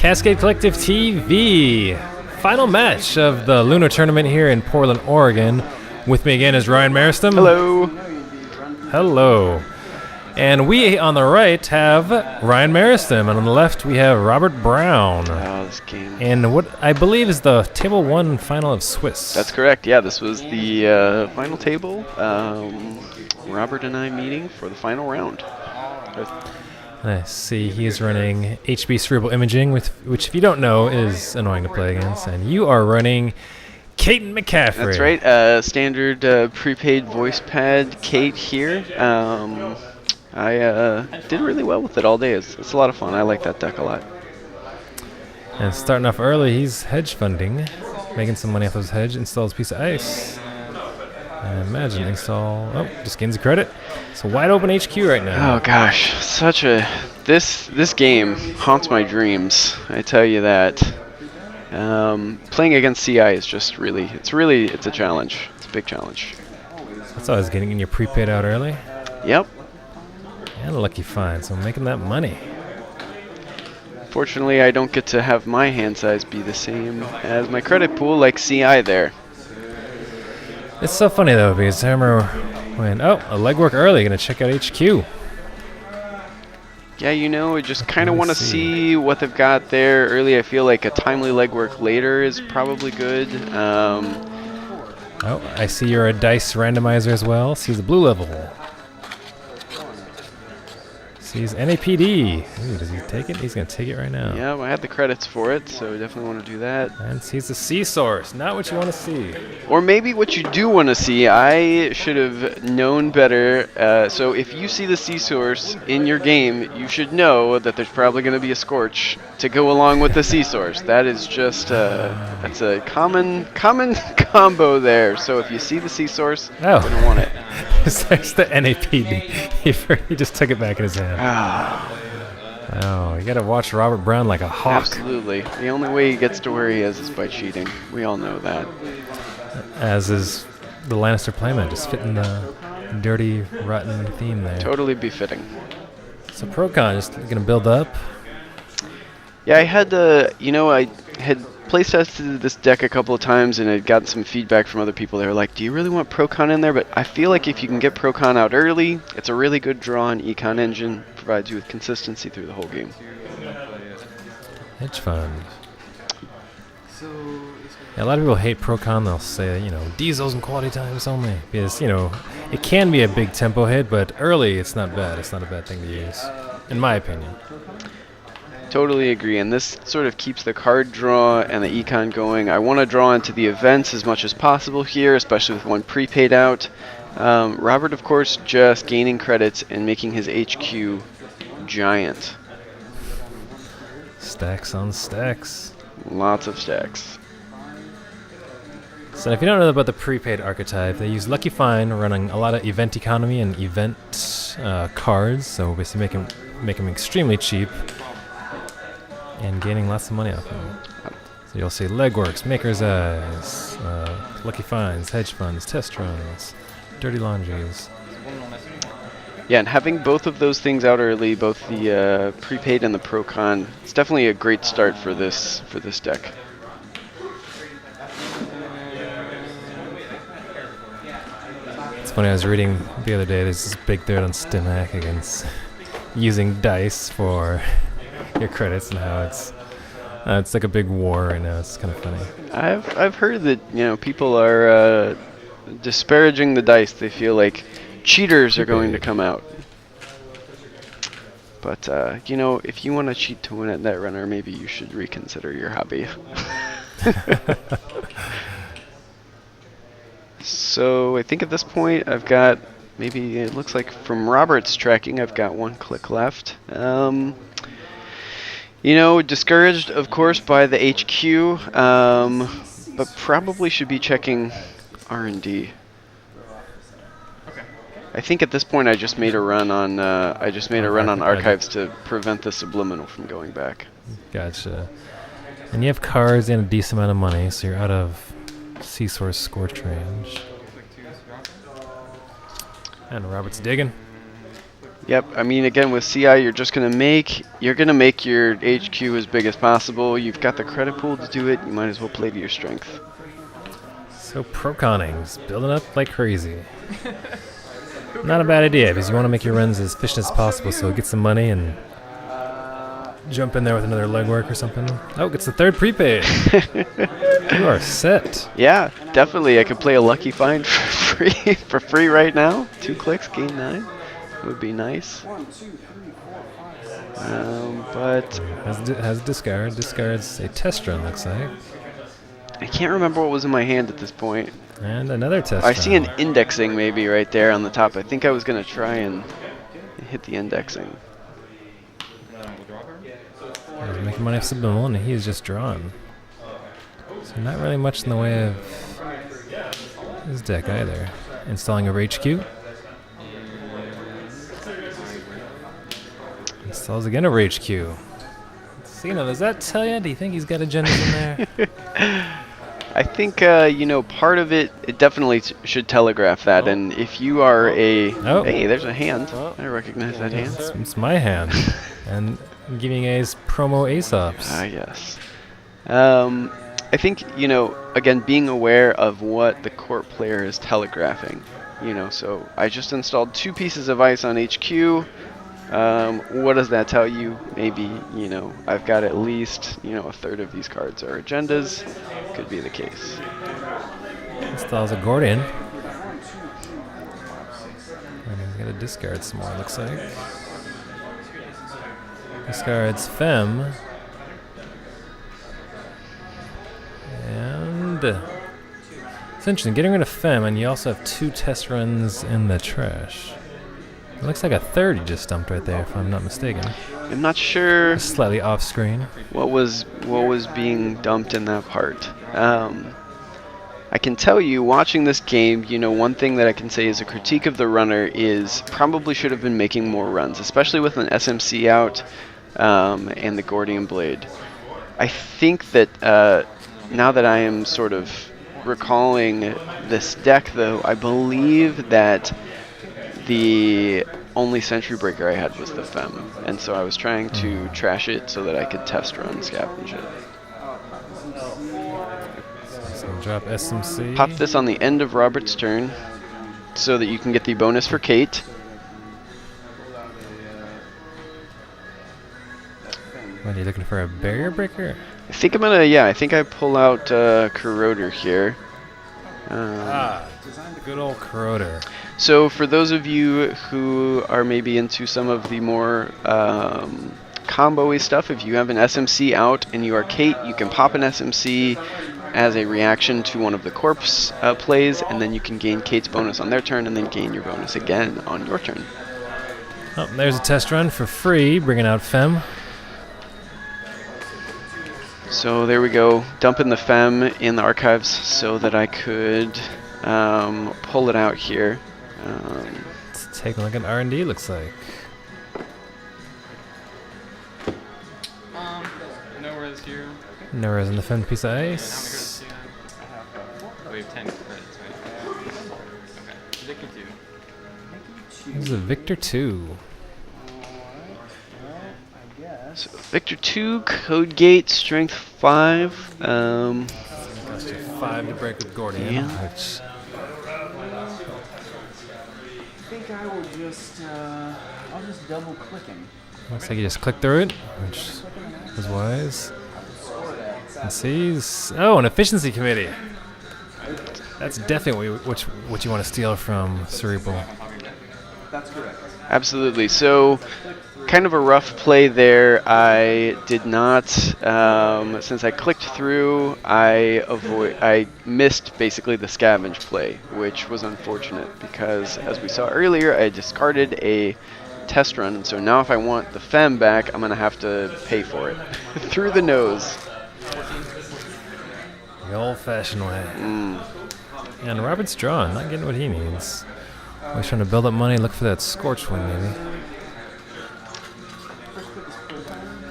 Cascade Collective TV. Final match of the Lunar Tournament here in Portland, Oregon. With me again is Ryan Meristem. Hello. Hello. And we, on the right, have Ryan Meristem, and on the left, we have Robert Brown. Oh, this game. And what I believe is the Table 1 final of Swiss. That's correct. Yeah, this was the final table. Robert and I meeting for the final round. I see he is running HB Cerebral Imaging, which, if you don't know, is annoying to play against. And you are running Kate and McCaffrey. That's right. Standard prepaid voice pad Kate here. I did really well with it all day. It's a lot of fun. I like that deck a lot. And starting off early, he's hedge funding, making some money off his hedge, installs a piece of ice. And imagine install, just gains a credit. It's a wide open HQ right now. Oh gosh, this game haunts my dreams. I tell you that. Playing against CI is just it's a challenge. It's a big challenge. That's always getting in your prepaid out early. Yep. And a lucky find, so making that money. Fortunately, I don't get to have my hand size be the same as my credit pool like CI there. It's so funny though, because I remember when, a legwork early, gonna check out HQ. Yeah, I just kind of want to see what they've got there early. I feel like a timely legwork later is probably good. I see you're a dice randomizer as well. Sees the blue level. Sees NAPD. Ooh, does he take it? He's going to take it right now. Yeah, I had the credits for it, so definitely want to do that. And sees the C source. Not what you want to see. Or maybe what you do want to see. I should have known better. So if you see the C source in your game, you should know that there's probably going to be a Scorch to go along with the C source. That is just that's a common combo there. So if you see the C source, you're going to want it. It's the NAPD. He just took it back in his hand. You gotta watch Robert Brown like a hawk. Absolutely. The only way he gets to where he is by cheating. We all know that. As is the Lannister playmat, just fitting the dirty, rotten theme there. Totally befitting. So Procon just gonna build up. Yeah, I had I had place tested this deck a couple of times and I'd gotten some feedback from other people. They were like, do you really want Procon in there? But I feel like if you can get Procon out early, it's a really good draw on Econ Engine, provides you with consistency through the whole game. Hedge fund. Yeah, a lot of people hate Procon. They'll say, diesels and quality times only. Because, it can be a big tempo hit, but early it's not bad. It's not a bad thing to use, in my opinion. Totally agree, and this sort of keeps the card draw and the econ going. I want to draw into the events as much as possible here, especially with one prepaid out. Robert, of course, just gaining credits and making his HQ giant. Stacks on stacks. Lots of stacks. So if you don't know about the prepaid archetype, they use Lucky Find, running a lot of event economy and event cards, so basically make them extremely cheap. And gaining lots of money off them. So you'll see legworks, maker's eyes, lucky finds, hedge funds, test runs, dirty laundries. Yeah, and having both of those things out early, both the prepaid and the Procon, it's definitely a great start for this deck. It's funny, I was reading the other day, there's this big thread on StimHack against using dice for your credits and how it's like a big war right now. It's kind of funny. I've heard that people are disparaging the dice. They feel like cheaters are going to come out. But if you want to cheat to win at Netrunner, maybe you should reconsider your hobby. So I think at this point I've got it looks like from Robert's tracking I've got one click left. Discouraged, of course, by the HQ, but probably should be checking R&D. Okay. I think at this point I just made a run on archives to prevent the subliminal from going back. Gotcha. And you have cards and a decent amount of money, so you're out of C-Source Scorch range. And Robert's digging. Yep. I mean, again, with CI, you're gonna make your HQ as big as possible. You've got the credit pool to do it. You might as well play to your strength. So pro-conning, just building up like crazy. Not a bad idea, because you want to make your runs as efficient as possible, so get some money and jump in there with another legwork or something. Oh, it's the third prepaid. You are set. Yeah, definitely. I could play a Lucky Find for free right now. 2 clicks, gain 9. Would be nice. But Has discard. Discards a test run, looks like. I can't remember what was in my hand at this point. And another test I run. see an indexing maybe right there on the top. I think I was going to try and hit the indexing. He's making money off Subliminal, and he is just drawn. So not really much in the way of his deck either. Installing a Rage Q. Installs again a Rage Q. Cena, does that tell you? Do you think he's got agendas in there? I think, part of it definitely should telegraph that. And if you are a... Oh. Hey, there's a hand. I recognize that hand. It's my hand. And giving A's promo Aesops. Yes. I think, again, being aware of what the court player is telegraphing. So I just installed 2 pieces of ice on HQ. What does that tell you? Maybe, I've got at least, a third of these cards are agendas. Could be the case. Installs a Gordian. And he's got to discard some more, looks like. Discards Fem. And it's interesting, getting rid of Fem, and you also have 2 test runs in the trash. It looks like a third you just dumped right there, if I'm not mistaken. I'm not sure Slightly off screen. what was being dumped in that part. I can tell you, watching this game, one thing that I can say as a critique of the runner is probably should have been making more runs, especially with an SMC out and the Gordian Blade. I think that now that I am sort of recalling this deck, though, I believe that the only Sentry Breaker I had was the Fem, and so I was trying to trash it so that I could test run Scavenge it. So drop SMC. Pop this on the end of Robert's turn so that you can get the bonus for Kate. What, are you looking for a Barrier Breaker? I think I'm gonna, I think I pull out Corroder here. Good old Corroder. So for those of you who are maybe into some of the more combo-y stuff, if you have an SMC out and you are Kate, you can pop an SMC as a reaction to one of the corpse plays, and then you can gain Kate's bonus on their turn and then gain your bonus again on your turn. Oh, there's a test run for free, bringing out Fem. So there we go, dumping the Fem in the archives so that I could pull it out here. It's taking like an R&D, looks like. No res here. No res in the Fem piece of ice. We have 10 credits, right? Okay. Victor 2. This is a Victor 2. So Victor 2, Code Gate, Strength 5. Cost you 5 to break with Gordian, Yeah. which I think I will just, I'll just double clicking. looks like you just click through it, which was wise. And sees, oh, an efficiency committee. That's definitely what you want to steal from Cerebral. That's correct. Absolutely. So, kind of a rough play there. I did not, since I clicked through, I missed basically the scavenge play, which was unfortunate because, as we saw earlier, I discarded a test run. So now if I want the Fem back, I'm going to have to pay for it. Through the nose. The old-fashioned way. Mm. And Robert's drawn, not getting what he needs. He's trying to build up money, look for that Scorch win, maybe.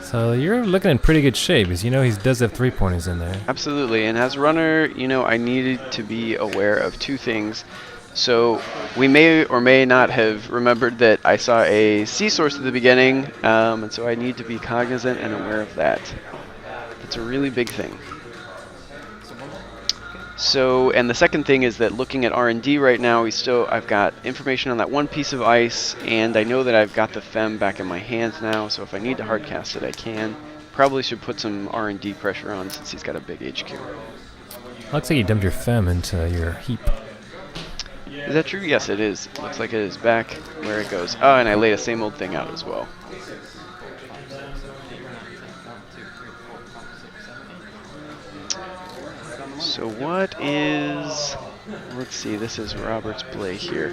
So you're looking in pretty good shape, because he does have 3-pointers in there. Absolutely, and as a runner, I needed to be aware of 2 things. So we may or may not have remembered that I saw a C source at the beginning, and so I need to be cognizant and aware of that. That's a really big thing. So, and the second thing is that looking at R&D right now, I've got information on that one piece of ice, and I know that I've got the FEM back in my hands now, so if I need to hardcast it, I can. Probably should put some R&D pressure on since he's got a big HQ. Looks like you dumped your FEM into your heap. Is that true? Yes, it is. Looks like it is back where it goes. Oh, and I laid a same old thing out as well. So what is... Let's see, this is Robert's play here.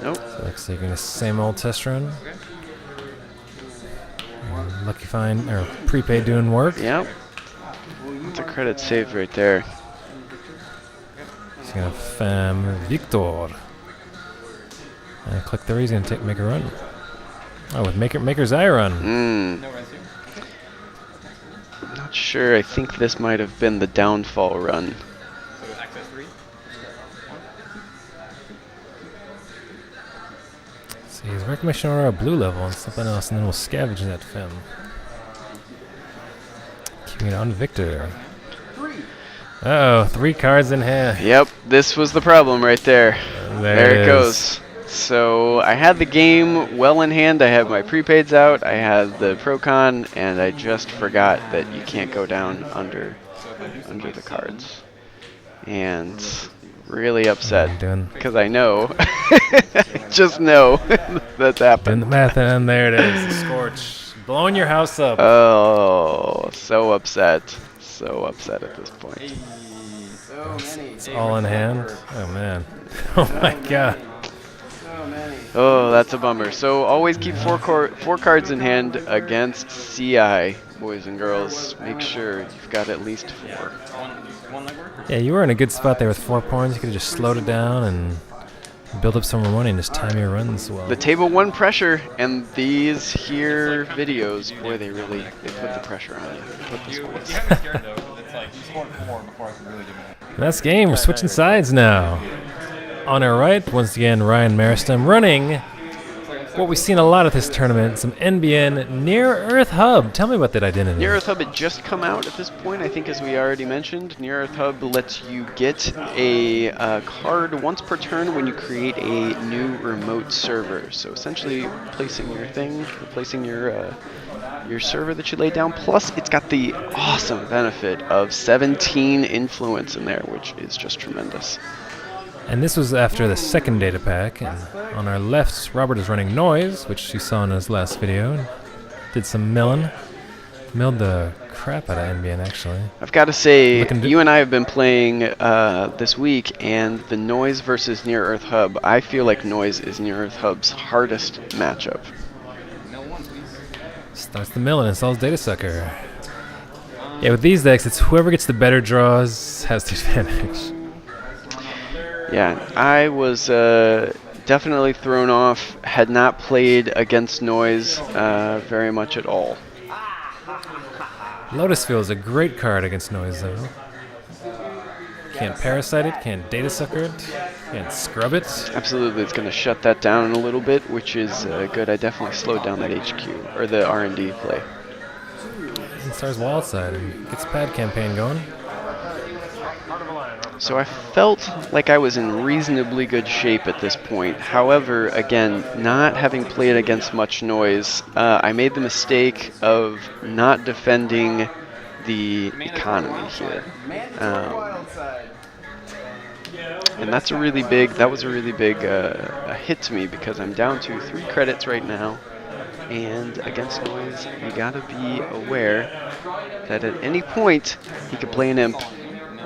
Nope. So looks like the same old test run. Lucky Find, or Prepaid doing work. Yep. That's a credit saved right there. He's gonna FEM Victor. And click there, he's gonna make a run. Oh, with Maker's Eye run. No res here. Not sure. I think this might have been the downfall run. So access 3. See, he's reclamation aura blue level and something else, and then we'll scavenge that FEM. Keeping it on Victor. Uh oh, 3 cards in hand. Yep, this was the problem right there. There it is. goes. So I had the game well in hand. I had my prepaids out. I had the Procon, and I just forgot that you can't go down under the cards. And really upset because I know, I just know that's happened. Doing the math, and there it is. The Scorch. Blowing your house up. Oh, so upset. So upset at this point. It's all in hand. Oh man. Oh my god. Oh, that's a bummer. So always keep four cards in hand against CI, boys and girls. Make sure you've got at least 4. One legwork? Yeah, you were in a good spot there with 4 points. You could have just slowed it down and build up some more money and just time your runs well. The table 1 pressure, and these here videos, boy, they put the pressure on you. They put the You squeeze. have me scared though. It's like you scored 4 before I could really give it. That's game. We're switching sides now. On our right, once again, Ryan Meristem running what we've seen a lot of this tournament, some NBN Near Earth Hub. Tell me about that identity. Near Earth Hub had just come out at this point, I think, as we already mentioned. Near Earth Hub lets you get a card once per turn when you create a new remote server. So essentially replacing your server that you laid down. Plus, it's got the awesome benefit of 17 influence in there, which is just tremendous. And this was after the second data pack. And on our left, Robert is running Noise, which you saw in his last video. Did some milling. Milled the crap out of NBN, actually. I've got to say, you and I have been playing this week, and the Noise versus Near Earth Hub, I feel like Noise is Near Earth Hub's hardest matchup. Mill 1, please. Starts the mill and installs Data Sucker. Yeah, with these decks, it's whoever gets the better draws has the advantage. Yeah, I was definitely thrown off, had not played against Noise very much at all. Lotus Field is a great card against Noise, though. Can't Parasite it, can't Data Sucker it, can't Scrub it. Absolutely, it's going to shut that down a little bit, which is good. I definitely slowed down that HQ, or the R&D play. And stars Wildside and gets Pad Campaign going. So I felt like I was in reasonably good shape at this point. However, again, not having played against much Noise, I made the mistake of not defending the economy here. And that was a really big hit to me because I'm down to 3 credits right now. And against Noise, you gotta be aware that at any point he could play an imp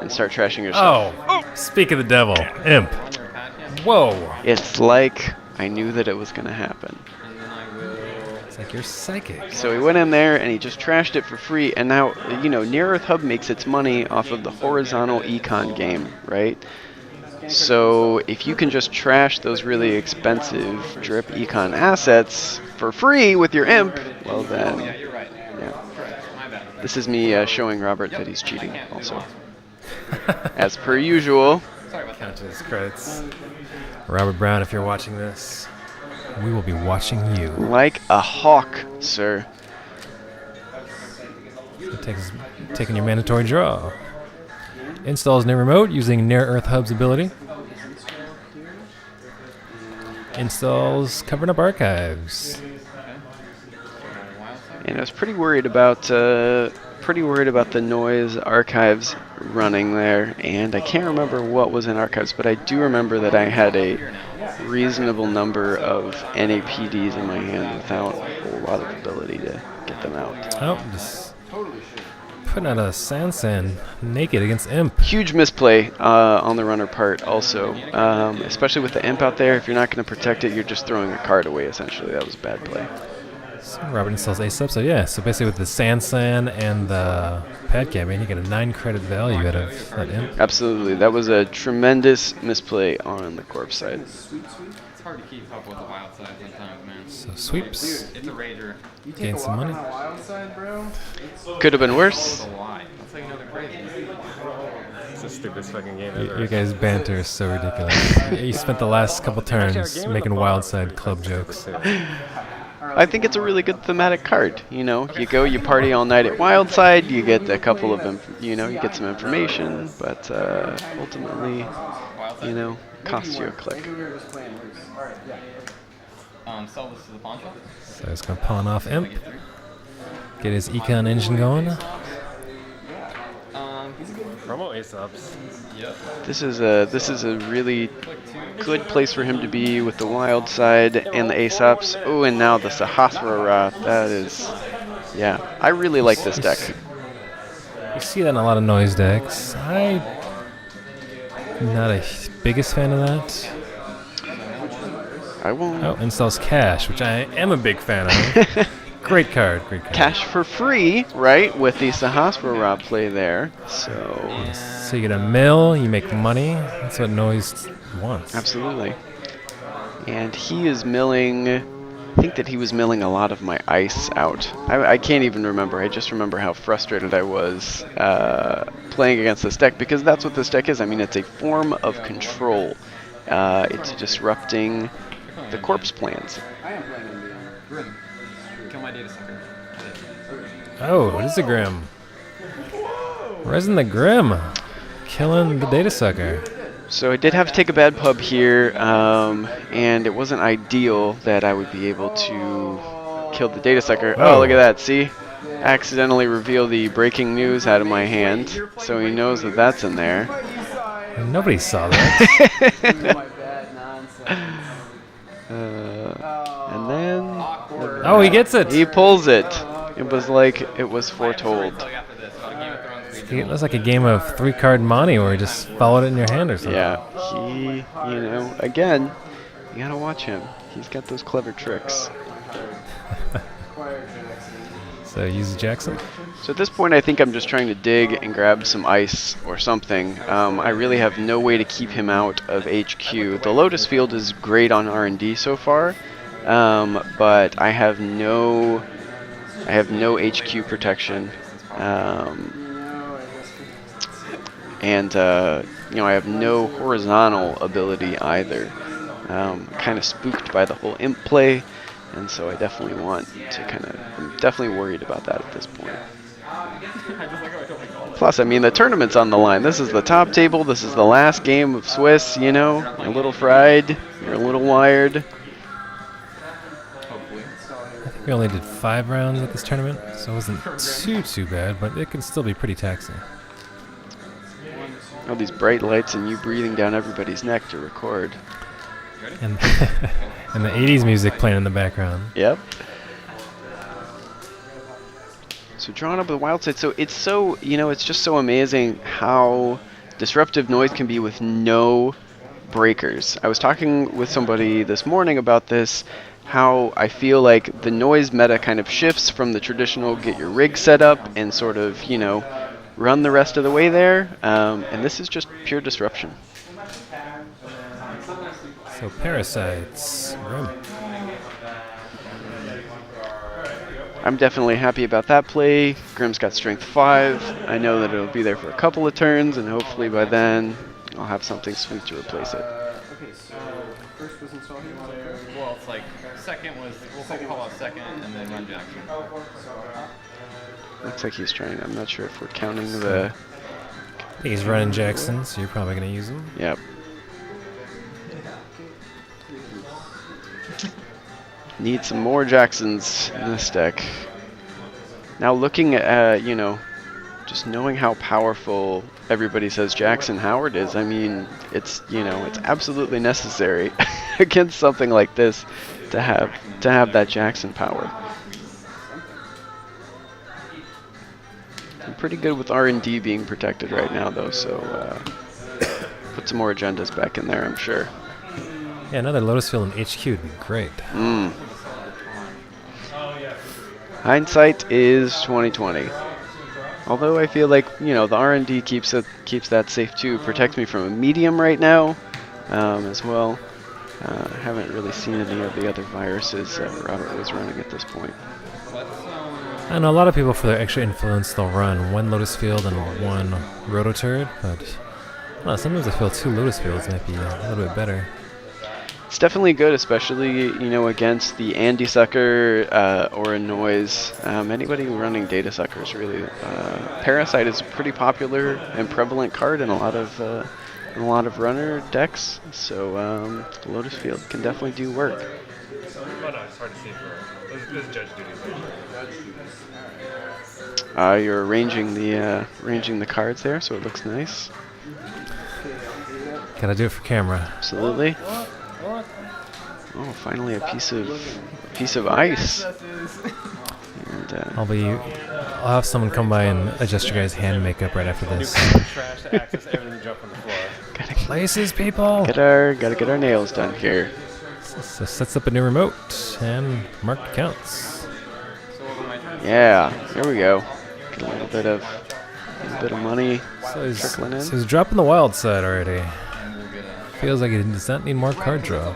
and start trashing yourself. Oh, speak of the devil, imp. Whoa. It's like I knew that it was going to happen. And then I will. It's like you're psychic. So he went in there and he just trashed it for free. And now, you know, Near Earth Hub makes its money off of the horizontal econ game, right? So if you can just trash those really expensive drip econ assets for free with your imp, well then, Yeah, you're right. yeah. My bad. This is me showing Robert that he's cheating also. As per usual, Sorry about Counting his credits. Robert Brown, if you're watching this, we will be watching you. Like a hawk, sir. Taking your mandatory draw. Installs near remote using Near Earth Hub's ability. Installs covering up archives. And I was pretty worried about the noise archives running there, and I can't remember what was in archives, but I do remember that I had a reasonable number of NAPDs in my hand without a whole lot of ability to get them out. Oh, just putting out a Sansan naked against Imp. Huge misplay on the runner part also, especially with the Imp out there. If you're not going to protect it, you're just throwing a card away, essentially. That was a bad play. So Robert installs Ace up, so yeah, so basically with the Sansan and the pad campaign, you get a 9 credit value out of that Imp. Absolutely. That was a tremendous misplay on the corpse side. It's hard to keep up with the wild side sometimes, man. So sweeps. It's a rager. You take Gain a some walk money. on a wild side, bro? Could have been worse. That's a lie. That's how you know they're crazy. It's the stupidest fucking game You ever. guys' banter is so ridiculous. You spent the last couple turns making wild side club jokes. I think it's a really good thematic card. You know, you go, you party all night at Wildside, you get a couple of, you get some information, but ultimately, costs you a click. We were just playing loose. Alright, yeah. Sell this to the pawn shop. So he's going to pawn off Imp. Get his econ engine going. Promo Ace-Ups. Yep. This is a really good place for him to be with the wild side and the ace-ups. Oh, and now the Sahasrara. That is, yeah. I really like this deck. You see that in a lot of noise decks. I'm not a biggest fan of that. I won't. Oh, installs Cash, which I am a big fan of. Great card, great card. Cash for free, right, with the Sahasrara play there. So, So you get a mill, you make money. That's what noise wants. absolutely. And he is milling, I think that he was milling a lot of my ice out. I can't even remember. I just remember how frustrated I was playing against this deck, because that's what this deck is. I mean, it's a form of control. It's disrupting the corpse plans. I am playing NBA. Grim. Kill my data sucker. Oh, it is a Grim. Resin the Grim. Killing the data sucker. So I did have to take a bad pub here, and it wasn't ideal that I would be able to kill the data sucker. Oh, look at that, see? Accidentally reveal the breaking news out of my hand, so he knows that that's in there. Nobody saw that. My bad nonsense. And then Oh, he gets it. he pulls it. It was like it was foretold. After this, about a Game of Thrones It looks like a game of 3-card Monty where he just followed it in your hand or something. Yeah, he, again, you gotta watch him. He's got those clever tricks. So use Jackson. So at this point, I think I'm just trying to dig and grab some ice or something. I really have no way to keep him out of HQ. The Lotus Field is great on R&D so far, but I have no HQ protection, and I have no horizontal ability either. Kind of spooked by the whole imp play. And so I definitely want to I'm definitely worried about that at this point. Plus, I mean, the tournament's on the line. This is the top table. This is the last game of Swiss, You're a little fried. You're a little wired. We only did 5 rounds at this tournament, so it wasn't too bad, but it can still be pretty taxing. All these bright lights and you breathing down everybody's neck to record. And, and the 80s music playing in the background. Yep. So drawing up the wild side. So it's so, it's just so amazing how disruptive noise can be with no breakers. I was talking with somebody this morning about this, how I feel like the noise meta kind of shifts from the traditional get your rig set up and sort of, run the rest of the way there. And this is just pure disruption. So Parasites. Grim. I'm definitely happy about that play. Grim's got strength 5. I know that it'll be there for a couple of turns, and hopefully by then I'll have something sweet to replace it. Okay, so first was install here. Well, it's like second was, we'll call out second and then run Jackson. Looks like he's trying. I'm not sure if we're counting the. I think he's running Jackson, so you're probably going to use him. Yep. Need some more Jacksons in this deck. Now looking at, you know, just knowing how powerful everybody says Jackson Howard is, I mean, it's, you know, it's absolutely necessary against something like this to have that Jackson power. I'm pretty good with R&D being protected right now, though, so put some more agendas back in there, I'm sure. Yeah, another Lotus Field in HQ would be great. Hindsight is 2020. Although I feel like, you know, the R&D keeps that safe too. Protects me from a medium right now, as well. I haven't really seen any of the other viruses that Robert was running at this point. I know a lot of people, for their extra influence, they'll run one Lotus Field and one Rototurret, but well, sometimes I feel 2 Lotus Fields might be a little bit better. It's definitely good, especially, you know, against the Andy Sucker or a Noise. Anybody running Data Suckers, really. Parasite is a pretty popular and prevalent card in a lot of runner decks, so Lotus Field can definitely do work. Oh no, it's hard to see for this is judge duty. You're arranging the cards there, so it looks nice. Gotta do it for camera. Absolutely. Oh, finally a piece of ice. And, I'll have someone come by and adjust your guys' hand makeup right after this. Trash to access everything jump on the floor. Places, people! gotta get our nails done here. So sets up a new remote and mark counts. Yeah, here we go. Get a little bit of money So trickling in. he's dropping the wild side already. Feels like he does not need more card draw.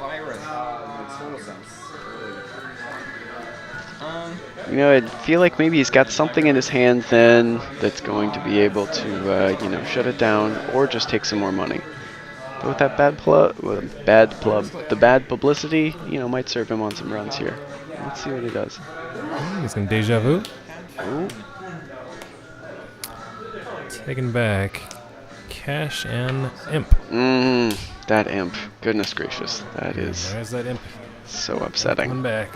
You know, I feel like maybe he's got something in his hand then that's going to be able to, you know, shut it down or just take some more money. But with that the bad publicity, you know, might serve him on some runs here. Let's see what he does. He's gonna deja vu. Ooh. Taking back Cash and Imp. That imp. Goodness gracious. That is There's that Imp so coming upsetting. back.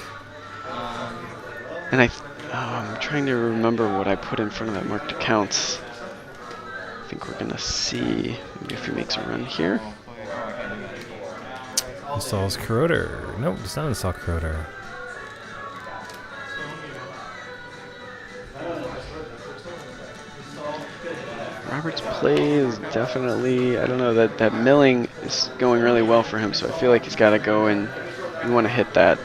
And I'm trying to remember what I put in front of that marked accounts. I think we're gonna see maybe if he makes a run here. Installs Corroder. Nope, does not install Corroder. Robert's play is definitely, I don't know, that milling is going really well for him, so I feel like he's got to go and you want to hit that.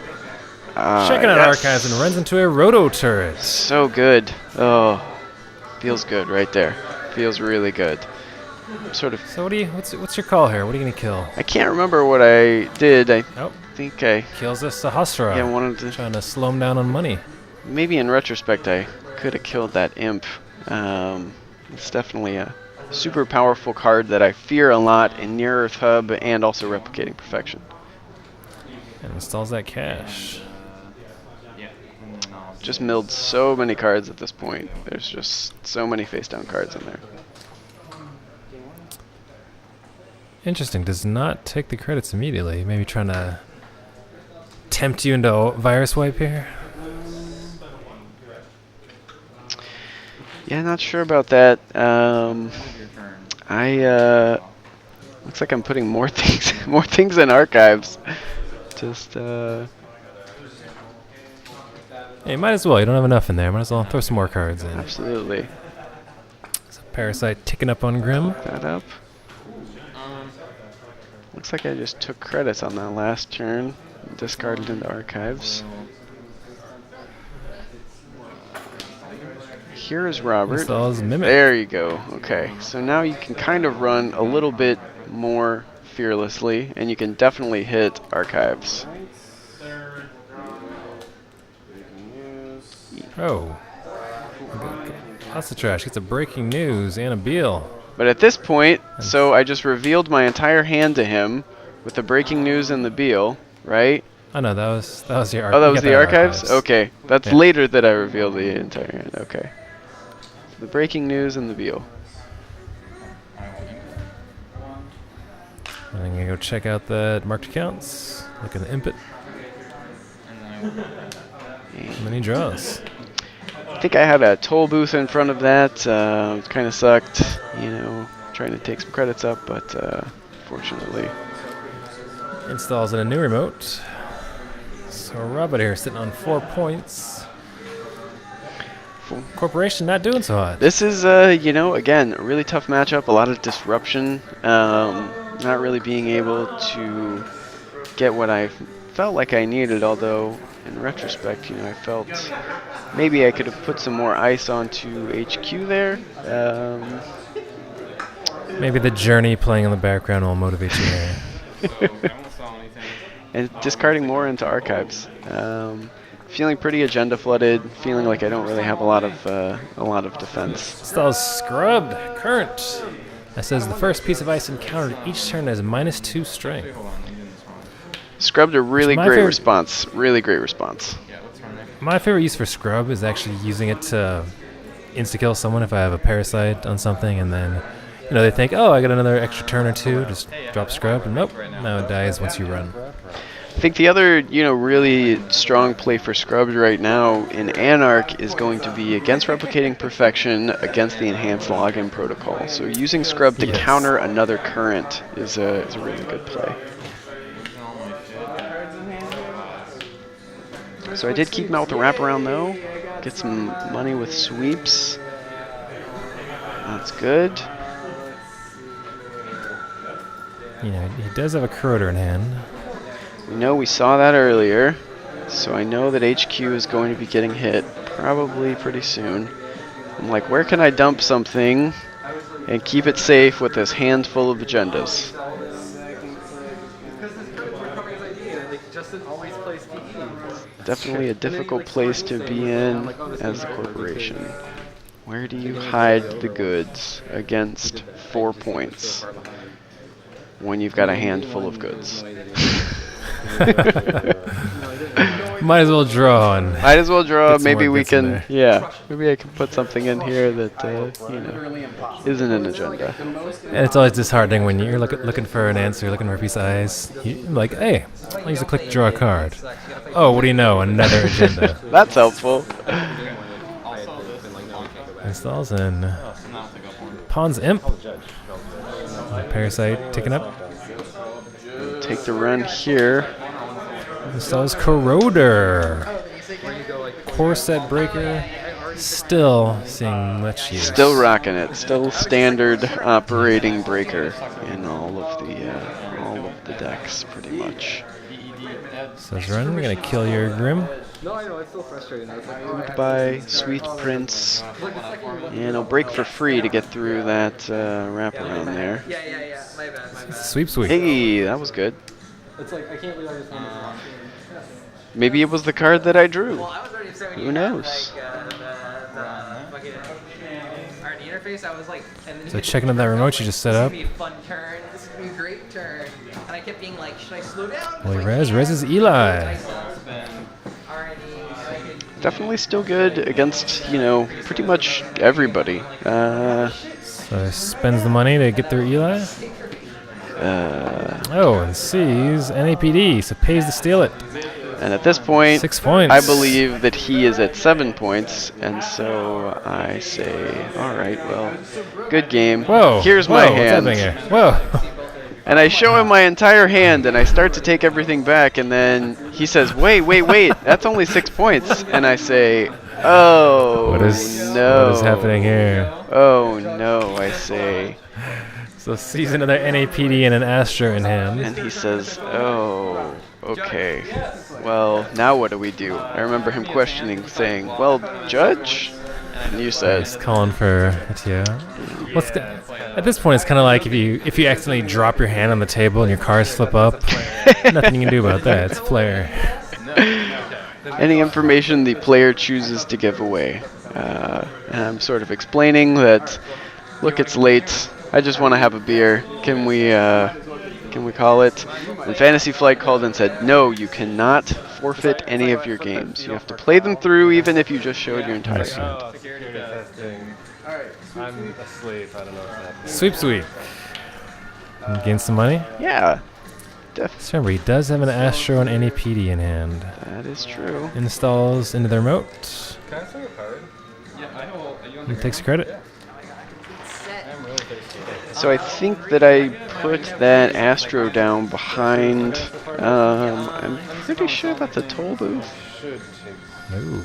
Checking out yes. archives and runs into a Rototurret. So good. Oh, feels good right there. Feels really good. Sort of. So what's your call here? What are you gonna kill? I can't remember what I did. I Nope. think I Kills this Sahasra. wanted to. Trying to slow him down on money. Maybe in retrospect, I could have killed that imp. It's definitely a super powerful card that I fear a lot in Near Earth Hub and also Replicating Perfection. And installs that Cash. Just milled so many cards at this point. There's just so many face down cards in there. Interesting. Does not take the credits immediately. Maybe trying to tempt you into virus wipe here. Yeah, not sure about that. Looks like I'm putting more things in archives. Just Hey, might as well. You don't have enough in there. Might as well throw some more cards in. absolutely. So Parasite ticking up on Grim. That up. Looks like I just took credits on that last turn, discarded into archives. Here is Robert. Installs Mimic. There you go. Okay, so now you can kind of run a little bit more fearlessly, and you can definitely hit archives. Oh. Lots of trash. Gets a breaking news. Anna Beal. But at this point, so I just revealed my entire hand to him with the breaking news and the Beal, right? Oh no, that was your. Oh, that you was got the in archives? Okay, that's Yeah. later that I revealed the entire hand. Okay. The breaking news and the Beal. And I'm gonna go check out the marked accounts. Look at the input. And then he draws. I think I had a toll booth in front of that. It kind of sucked, you know, trying to take some credits up, but fortunately. Installs in a new remote. So Robert here sitting on 4 points. Corporation not doing so hot. This is, you know, again, a really tough matchup, a lot of disruption. Not really being able to get what I felt like I needed, although in retrospect, you know, I felt maybe I could have put some more ice onto HQ there. Maybe the journey playing in the background will motivate you here. And discarding more into archives. Feeling pretty agenda flooded. Feeling like I don't really have a lot of defense. Installs scrubbed. Current. That says the first piece of ice encountered each turn has -2 strength. Scrubbed a really My great favorite- response. Really great response. My favorite use for scrub is actually using it to insta-kill someone if I have a parasite on something, and then, you know, they think, oh, I got another extra turn or two, just drop scrub, and nope, now it dies once you run. I think the other, you know, really strong play for Scrubbed right now in Anarch is going to be against replicating perfection against the enhanced login protocol. So using Scrub to Yes. counter another current is a really good play. So I did keep him out with the wraparound though. Get some money with sweeps. That's good. You know, he does have a corroder in hand. We know we saw that earlier, so I know that HQ is going to be getting hit probably pretty soon. I'm like, where can I dump something and keep it safe with this handful of agendas? Definitely a difficult place to be in as a corporation. Where do you hide the goods against 4 points when you've got a handful of goods? Might as well draw on. Might as well draw. Get some Maybe more we bits in can, there. yeah. Maybe I can put something in here that, you know, isn't an agenda. And it's always disheartening when you're looking for an answer, looking for a piece of ice. You're like, hey, I'll use a click to draw a card. Oh, what do you know? Another agenda. That's helpful. Installs and Pawn's Imp. Parasite taken up. Take the run here. Installs Corroder. Core set breaker. Still seeing much use. Still rocking it. Still standard operating breaker in all of the decks, pretty much. Says run. We're gonna kill your Grim. No, I know, it's still frustrating. It's like, Goodbye, Sweet Prince. And I'll break for free to get through that wraparound there. yeah, my bad. Sweep sweep. Hey, that was good. It's like, I can't believe I just won this one. Maybe it was the card that I drew. Well, I was already upset when Who you knows? had, like, the fucking RD interface. I was like, and then So checking out that remote you just set up. This is gonna be a fun turn. This is gonna be a great turn. And I kept being like, should I slow down? Well, Like, Rez. yeah. Rez is Eli. Definitely still good against, you know, pretty much everybody. So spends the money to get through Eli. Oh, and sees NAPD, so pays to steal it. And at this point, 6 points. I believe that he is at 7 points, and so I say, all right, well, good game. Whoa. Here's whoa, my what's hand. happening here? Whoa. And I show him my entire hand, and I start to take everything back, and then he says, wait, that's only 6 points. And I say, oh, What is no. What is happening here? Oh, no, I say. So sees another NAPD and an Astro in hand. And he says, oh, okay. Well, now what do we do? I remember him questioning, saying, well, Judge? And you said, He's calling for a TO. At this point, it's kind of like if you accidentally drop your hand on the table and your cards flip up. Nothing you can do about that. It's player. any information the player chooses to give away. And I'm sort of explaining that, look, it's late. I just want to have a beer. Can we call it? And Fantasy Flight called and said, no, you cannot forfeit any of your games. You have to play them through even if you just showed your entire Nice. hand. Oh, security testing. I'm asleep. I don't know what's happening. Sweep, sweep. Gain some money. Yeah, Just remember, he does have an Astro and NAPD in hand. that is true. Installs into the remote. Can I swing a card? Yeah, I will. You want He the takes credit. I'm really thirsty. So I think that I put that Astro down behind. I'm pretty sure that's a toll booth. Should take Ooh.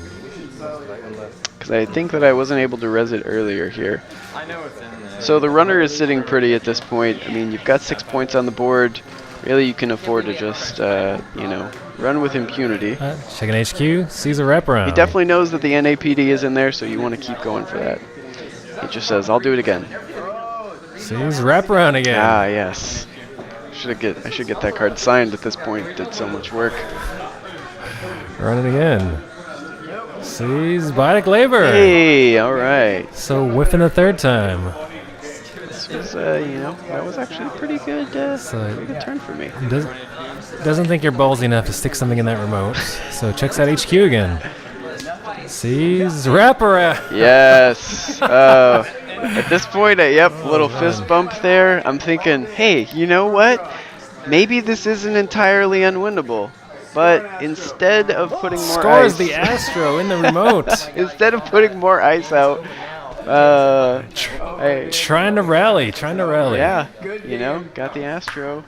unless. Because I think that I wasn't able to res it earlier here. I know it's in there. So the runner is sitting pretty at this point. I mean, you've got 6 points on the board. Really, you can afford to just, you know, run with impunity. Checking HQ. Sees a wraparound. He definitely knows that the NAPD is in there, so you want to keep going for that. He just says, I'll do it again. Sees wraparound again. Ah, yes. I should get that card signed at this point. It did so much work. Run it again. Sees Bionic Labor. Hey, all right. So whiffing a third time. This was, you know, that was actually a pretty good turn for me. Doesn't think you're ballsy enough to stick something in that remote. So checks out HQ again. Sees wraparound. Yes. At this point, yep, little fist bump there. I'm thinking, hey, you know what? Maybe this isn't entirely unwinnable. But instead of putting more Scores ice, the Astro in the remote. instead of putting more ice out, Trying to rally. yeah, you know, got the Astro,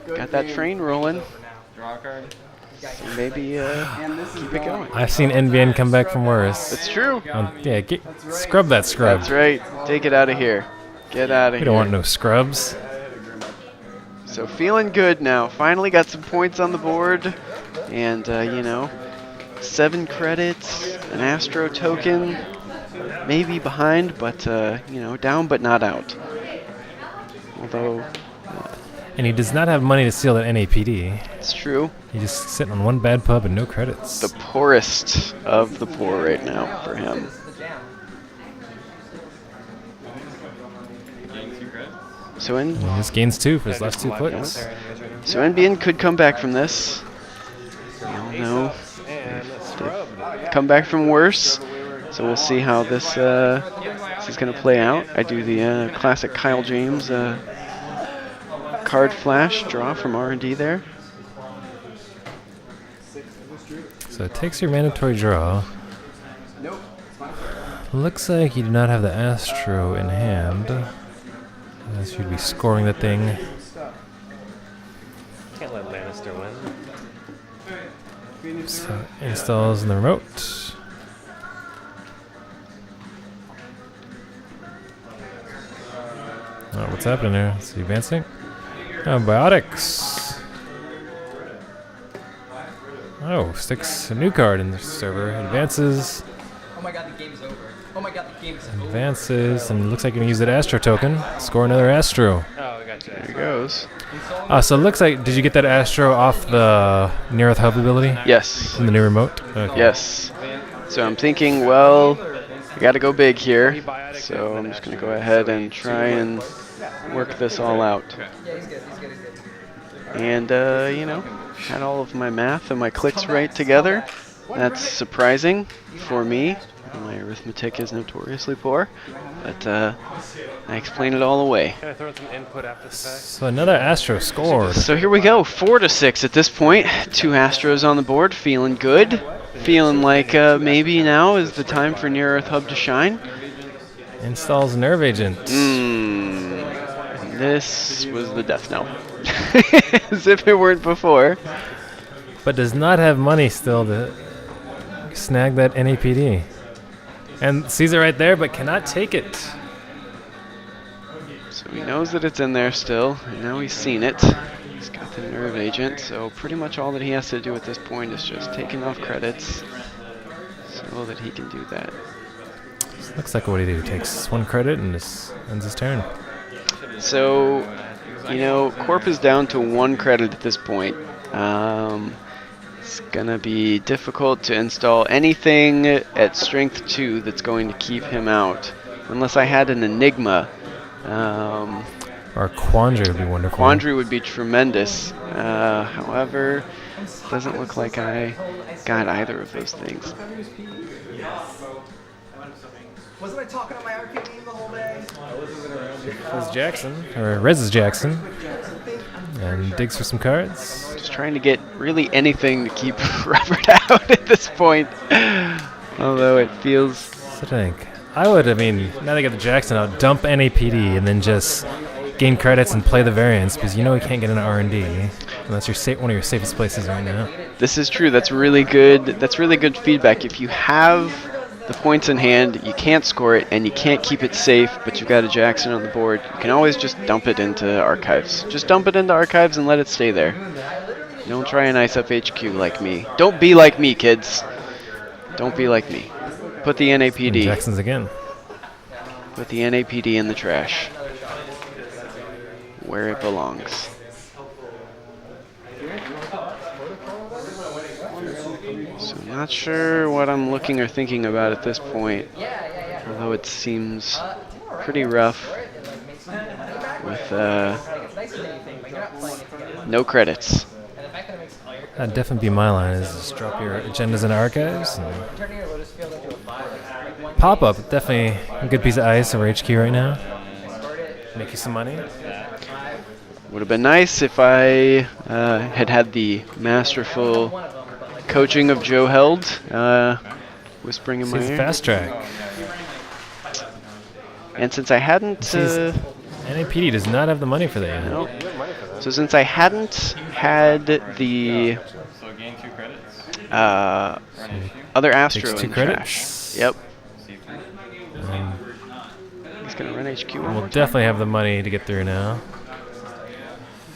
got that train rolling. Draw a card. So maybe keep it going. I've seen NBN come back from worse. It's true. Yeah, scrub that scrub. That's right. Take it out of here. Get out of We here. don't want no scrubs. So feeling good now. Finally got some points on the board. And, you know, 7 credits, an Astro token, maybe behind, but, you know, down but not out. Although, And he does not have money to steal that NAPD. it's true. He's just sitting on one bad pub and no credits. The poorest of the poor right now for him. Gain 2 credits. So, He just gains 2 for his last 2 clicks. so NBN could come back from this. We all know. And scrubbed. Come back from worse. So we'll see how this is going to play out. I do the classic Kyle James card flash draw from R&D there. So it takes your mandatory draw. Looks like you do not have the Astro in hand. As you'd be scoring the thing. Can't let Lannister win. So installs in the remote. Oh, what's happening there? Is he advancing? Oh, biotics. Oh, sticks a new card in the server. Advances, Oh my god, the game's over. Oh my god, the game's over. advances, and looks like you can use that Astro token. Score another Astro. Oh, I got you. There he goes. So it looks like, did you get that Astro off the Near Earth Hub ability? Yes. From the new remote? Okay. Yes. So I'm thinking, well, I got to go big here. So I'm just going to go ahead and try and work this all out. Yeah, he's good, he's good, he's good. And, you know, had all of my math and my clicks right together. That's surprising for me. My arithmetic is notoriously poor, but I explain it all away. Can I throw in some input after the fact? So another Astro scored. So here we go, 4-6 at this point. 2 Astros on the board, feeling good. Feeling like maybe now is the time for Near Earth Hub to shine. Installs Nerve Agent. This was the death knell. As if it weren't before. But does not have money still to snag that NAPD. And sees it right there, but cannot take it. So he knows that it's in there still, and now he's seen it. He's got the nerve agent, so pretty much all that he has to do at this point is just take enough credits so that he can do that. Looks like what he do. Takes 1 credit and just ends his turn. So, you know, Corp is down to 1 credit at this point. It's gonna be difficult to install anything at strength 2 that's going to keep him out. Unless I had an Enigma Or Quandary would be wonderful. Quandary would be tremendous. However, doesn't look like I got either of those things. Wasn't I talking on my arcade game the whole day? Rez Jackson, or Rez's Jackson. And digs for some cards. Just trying to get really anything to keep Robert out at this point. Although it feels... So I think. I mean, now they got the Jackson out, dump NAPD and then just gain credits and play the variants because you know you can't get an R&D. And that's one of your safest places right now. This is true. That's really good. That's really good feedback. If you have the points in hand, you can't score it, and you can't keep it safe, but you've got a Jackson on the board, you can always just dump it into archives. Just dump it into archives and let it stay there. Don't try and ice up HQ like me. Don't be like me, kids. Don't be like me. Put the NAPD. And Jackson's again. Put the NAPD in the trash. Where it belongs. So not sure what I'm looking or thinking about at this point. Although it seems pretty rough with no credits. That'd definitely be my line, is just drop your agendas and archives. And pop-up, definitely a good piece of ice over HQ right now. Make you some money. Would have been nice if I had had the masterful coaching of Joe Held whispering in my Seems ear. fast track. And since I hadn't... NAPD does not have the money for that yet. no. So since I hadn't had the So gain 2 credits. other Astro Takes 2 in the credits. trash. Yep. Um, He's going to run HQ one we'll more time. definitely have the money to get through now.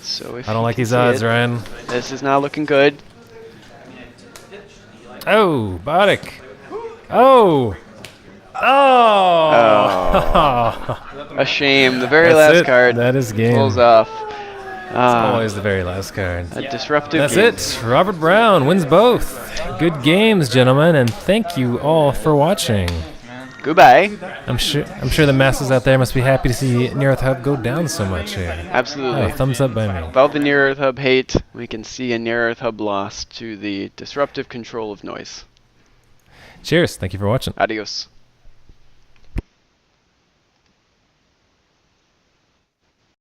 So if I don't you like can these see odds, it, Ryan. This is not looking good. Oh, Botic. Oh! Oh! A shame. The very That's last it. card That is game. pulls off. Always the very last card. A disruptive That's game. it. Robert Brown wins both. Good games, gentlemen, and thank you all for watching. Goodbye. I'm sure the masses out there must be happy to see Near Earth Hub go down so much here. Absolutely. Oh, thumbs up by me. With all the Near Earth Hub hate, we can see a Near Earth Hub loss to the disruptive control of noise. Cheers. Thank you for watching. Adios.